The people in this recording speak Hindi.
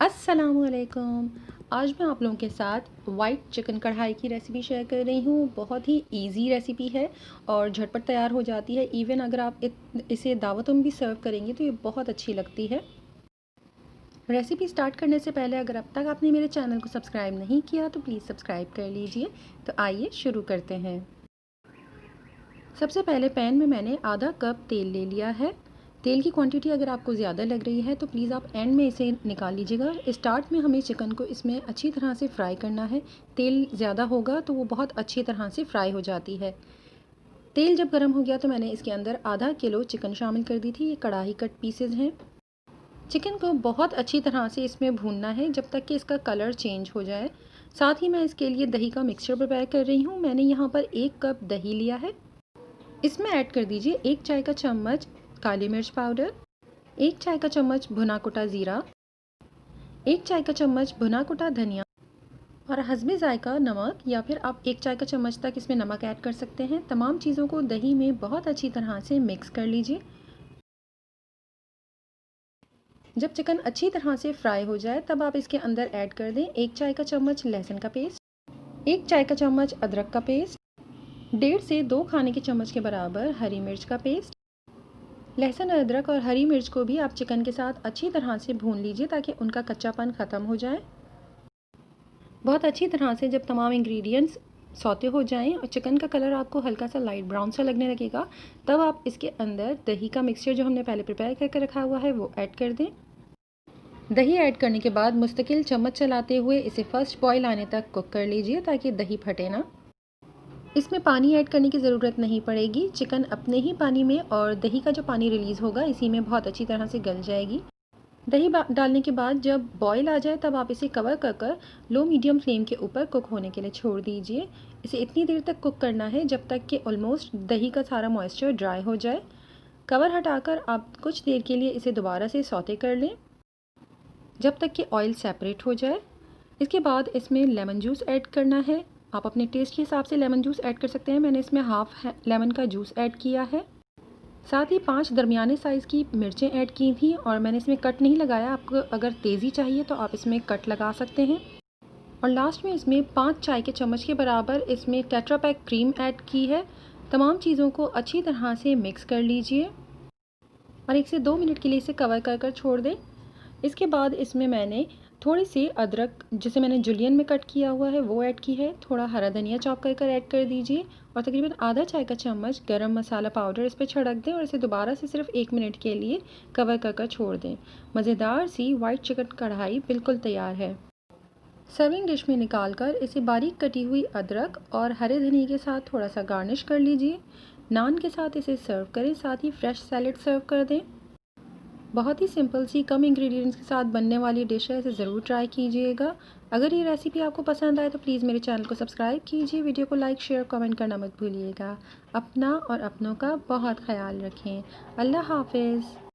अस्सलामुअलैकुम। आज मैं आप लोगों के साथ वाइट चिकन कढ़ाई की रेसिपी शेयर कर रही हूँ। बहुत ही इजी रेसिपी है और झटपट तैयार हो जाती है। इवन अगर आप इसे दावतों में भी सर्व करेंगे तो ये बहुत अच्छी लगती है। रेसिपी स्टार्ट करने से पहले अगर अब तक आपने मेरे चैनल को सब्सक्राइब नहीं किया तो प्लीज़ सब्सक्राइब कर लीजिए। तो आइए शुरू करते हैं। सबसे पहले पैन में मैंने आधा कप तेल ले लिया है। तेल की क्वांटिटी अगर आपको ज़्यादा लग रही है तो प्लीज़ आप एंड में इसे निकाल लीजिएगा। स्टार्ट में हमें चिकन को इसमें अच्छी तरह से फ्राई करना है। तेल ज़्यादा होगा तो वो बहुत अच्छी तरह से फ्राई हो जाती है। तेल जब गर्म हो गया तो मैंने इसके अंदर आधा किलो चिकन शामिल कर दी थी। ये कढ़ाई कट पीसेज हैं। चिकन को बहुत अच्छी तरह से इसमें भूनना है जब तक कि इसका कलर चेंज हो जाए। साथ ही मैं इसके लिए दही का मिक्सचर प्रिपेयर कर रही हूँ। मैंने यहाँ पर 1 कप दही लिया है। इसमें ऐड कर दीजिए 1 चाय का चम्मच काली मिर्च पाउडर, 1 चाय का चम्मच भुना कुटा ज़ीरा, 1 चाय का चम्मच भुना कुटा धनिया और हस्बे ज़ायका नमक, या फिर आप 1 चाय का चम्मच तक इसमें नमक ऐड कर सकते हैं। तमाम चीज़ों को दही में बहुत अच्छी तरह से मिक्स कर लीजिए। जब चिकन अच्छी तरह से फ्राई हो जाए तब आप इसके अंदर ऐड कर दें 1 चाय का चम्मच लहसुन का पेस्ट, 1 चाय का चम्मच अदरक का पेस्ट, 1.5 से 2 खाने के चम्मच के बराबर हरी मिर्च का पेस्ट। लहसुन, अदरक और हरी मिर्च को भी आप चिकन के साथ अच्छी तरह से भून लीजिए ताकि उनका कच्चापन ख़त्म हो जाए। बहुत अच्छी तरह से जब तमाम इंग्रेडिएंट्स सौते हो जाएं और चिकन का कलर आपको हल्का सा लाइट ब्राउन सा लगने लगेगा, तब आप इसके अंदर दही का मिक्सचर जो हमने पहले प्रिपेयर करके रखा हुआ है वो ऐड कर दें। दही ऐड करने के बाद मुस्तकिल चम्मच चलाते हुए इसे फर्स्ट बॉयल आने तक कुक कर लीजिए ताकि दही फटे ना। इसमें पानी ऐड करने की ज़रूरत नहीं पड़ेगी। चिकन अपने ही पानी में और दही का जो पानी रिलीज़ होगा इसी में बहुत अच्छी तरह से गल जाएगी। दही डालने के बाद जब बॉयल आ जाए तब आप इसे कवर कर कर लो मीडियम फ्लेम के ऊपर कुक होने के लिए छोड़ दीजिए। इसे इतनी देर तक कुक करना है जब तक कि ऑलमोस्ट दही का सारा मॉइस्चर ड्राई हो जाए। कवर हटाकर आप कुछ देर के लिए इसे दोबारा से सौते कर लें जब तक कि ऑयल सेपरेट हो जाए। इसके बाद इसमें लेमन जूस ऐड करना है। आप अपने टेस्ट के हिसाब से लेमन जूस ऐड कर सकते हैं। मैंने इसमें हाफ़ लेमन का जूस ऐड किया है। साथ ही 5 दरमियाने साइज़ की मिर्चें ऐड की थी और मैंने इसमें कट नहीं लगाया। आपको अगर तेज़ी चाहिए तो आप इसमें कट लगा सकते हैं। और लास्ट में इसमें 5 चाय के चम्मच के बराबर इसमें टेट्रा पैक क्रीम ऐड की है। तमाम चीज़ों को अच्छी तरह से मिक्स कर लीजिए और 1 से 2 मिनट के लिए इसे कवर कर कर छोड़ दें। इसके बाद इसमें मैंने थोड़ी सी अदरक जिसे मैंने जुलियन में कट किया हुआ है वो ऐड की है। थोड़ा हरा धनिया चॉप कर कर ऐड कर दीजिए और तकरीबन आधा चाय का चम्मच गरम मसाला पाउडर इस पर छिड़क दें और इसे दोबारा से सिर्फ 1 मिनट के लिए कवर कर कर छोड़ दें। मज़ेदार सी वाइट चिकन कढ़ाई बिल्कुल तैयार है। सर्विंग डिश में निकाल कर इसे बारीक कटी हुई अदरक और हरे धनिया के साथ थोड़ा सा गार्निश कर लीजिए। नान के साथ इसे सर्व करें। साथ ही फ्रेश सैलेड सर्व कर दें। बहुत ही सिंपल सी कम इंग्रेडिएंट्स के साथ बनने वाली डिश है। इसे ज़रूर ट्राई कीजिएगा। अगर ये रेसिपी आपको पसंद आए तो प्लीज़ मेरे चैनल को सब्सक्राइब कीजिए। वीडियो को लाइक शेयर कमेंट करना मत भूलिएगा। अपना और अपनों का बहुत ख्याल रखें। अल्लाह हाफ़िज़।